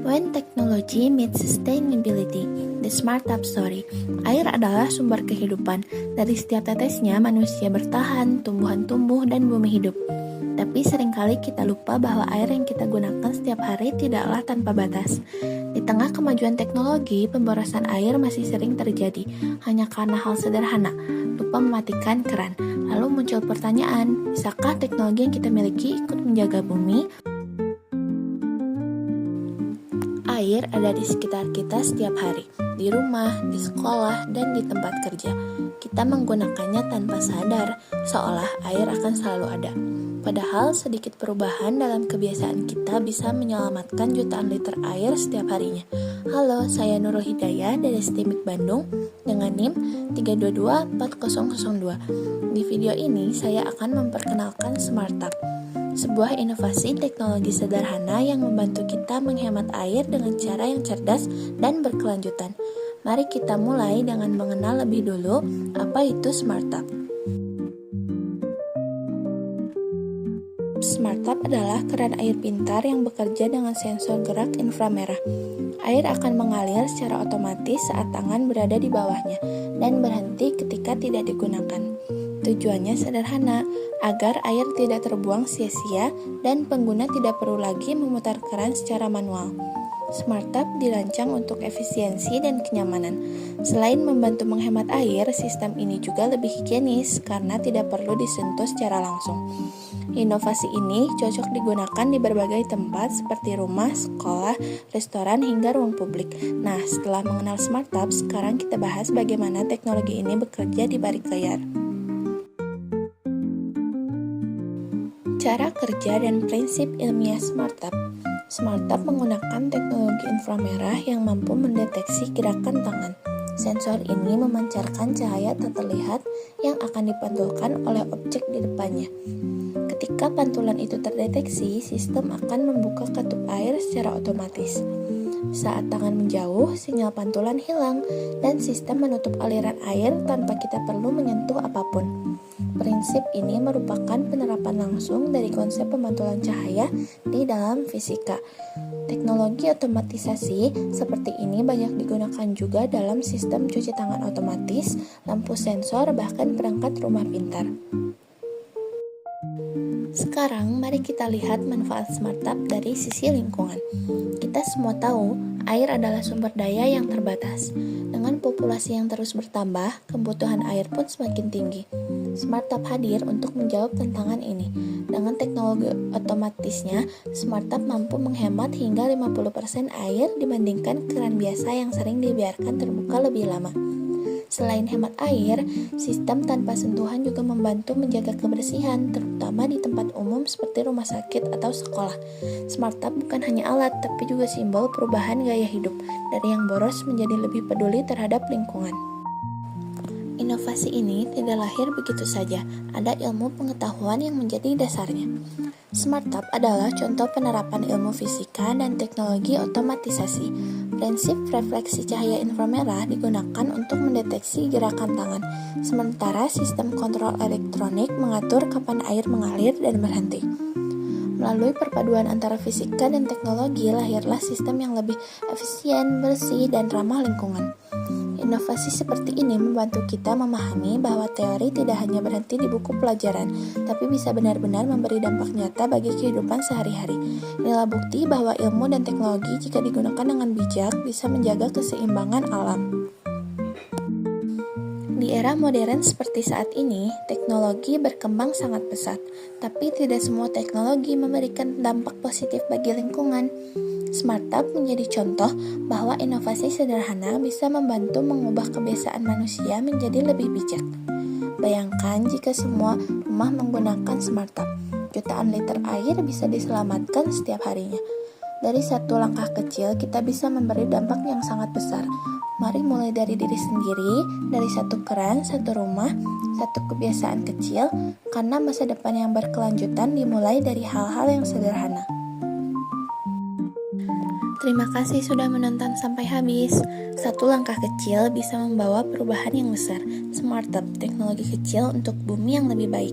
When technology meets sustainability, the Smart Tub Story. Air adalah sumber kehidupan. Dari setiap tetesnya, manusia bertahan, tumbuhan tumbuh, dan bumi hidup. Tapi seringkali kita lupa bahwa air yang kita gunakan setiap hari tidaklah tanpa batas. Di tengah kemajuan teknologi, pemborosan air masih sering terjadi, hanya karena hal sederhana, lupa mematikan keran. Lalu muncul pertanyaan, bisakah teknologi yang kita miliki ikut menjaga bumi? Air ada di sekitar kita setiap hari, di rumah, di sekolah, dan di tempat kerja. Kita menggunakannya tanpa sadar, seolah air akan selalu ada. Padahal sedikit perubahan dalam kebiasaan kita bisa menyelamatkan jutaan liter air setiap harinya. Halo, saya Nurul Hidayah dari STIMIK Bandung dengan NIM 3224002. Di video ini saya akan memperkenalkan Smart Tub, sebuah inovasi teknologi sederhana yang membantu kita menghemat air dengan cara yang cerdas dan berkelanjutan. Mari kita mulai dengan mengenal lebih dulu apa itu Smart Tub. Smart Tub adalah keran air pintar yang bekerja dengan sensor gerak inframerah. Air akan mengalir secara otomatis saat tangan berada di bawahnya dan berhenti ketika tidak digunakan. Tujuannya sederhana, agar air tidak terbuang sia-sia dan pengguna tidak perlu lagi memutar keran secara manual. Smart Tub dirancang untuk efisiensi dan kenyamanan. Selain membantu menghemat air, sistem ini juga lebih higienis karena tidak perlu disentuh secara langsung. Inovasi ini cocok digunakan di berbagai tempat seperti rumah, sekolah, restoran, hingga ruang publik. Nah, setelah mengenal Smart Tub, sekarang kita bahas bagaimana teknologi ini bekerja di balik layar. Cara kerja dan prinsip ilmiah Smart Tub. Smart Tub menggunakan teknologi inframerah yang mampu mendeteksi gerakan tangan. Sensor ini memancarkan cahaya tak terlihat yang akan dipantulkan oleh objek di depannya. Ketika pantulan itu terdeteksi, sistem akan membuka katup air secara otomatis. Saat tangan menjauh, sinyal pantulan hilang dan sistem menutup aliran air tanpa kita perlu menyentuh apapun. Prinsip ini merupakan penerapan langsung dari konsep pemantulan cahaya di dalam fisika. Teknologi otomatisasi seperti ini banyak digunakan juga dalam sistem cuci tangan otomatis, lampu sensor, bahkan perangkat rumah pintar. Sekarang mari kita lihat manfaat Smart Tub dari sisi lingkungan. Kita semua tahu, air adalah sumber daya yang terbatas. Dengan populasi yang terus bertambah, kebutuhan air pun semakin tinggi. Smart Tub hadir untuk menjawab tantangan ini. Dengan teknologi otomatisnya, Smart Tub mampu menghemat hingga 50% air dibandingkan keran biasa yang sering dibiarkan terbuka lebih lama. Selain hemat air, sistem tanpa sentuhan juga membantu menjaga kebersihan, terutama di tempat umum seperti rumah sakit atau sekolah. Smart Tub bukan hanya alat, tapi juga simbol perubahan gaya hidup, dari yang boros menjadi lebih peduli terhadap lingkungan. Inovasi ini tidak lahir begitu saja, ada ilmu pengetahuan yang menjadi dasarnya. Smart Tub adalah contoh penerapan ilmu fisika dan teknologi otomatisasi. Prinsip refleksi cahaya inframerah digunakan untuk mendeteksi gerakan tangan, sementara sistem kontrol elektronik mengatur kapan air mengalir dan berhenti. Melalui perpaduan antara fisika dan teknologi, lahirlah sistem yang lebih efisien, bersih, dan ramah lingkungan. Inovasi seperti ini membantu kita memahami bahwa teori tidak hanya berhenti di buku pelajaran, tapi bisa benar-benar memberi dampak nyata bagi kehidupan sehari-hari. Inilah bukti bahwa ilmu dan teknologi jika digunakan dengan bijak bisa menjaga keseimbangan alam. Di era modern seperti saat ini, teknologi berkembang sangat pesat, tapi tidak semua teknologi memberikan dampak positif bagi lingkungan. Smart Tub menjadi contoh bahwa inovasi sederhana bisa membantu mengubah kebiasaan manusia menjadi lebih bijak. Bayangkan jika semua rumah menggunakan Smart Tub, jutaan liter air bisa diselamatkan setiap harinya. Dari satu langkah kecil, kita bisa memberi dampak yang sangat besar. Mari mulai dari diri sendiri, dari satu keran, satu rumah, satu kebiasaan kecil, karena masa depan yang berkelanjutan dimulai dari hal-hal yang sederhana. Terima kasih sudah menonton sampai habis. Satu langkah kecil bisa membawa perubahan yang besar. Smart Tub, teknologi kecil untuk bumi yang lebih baik.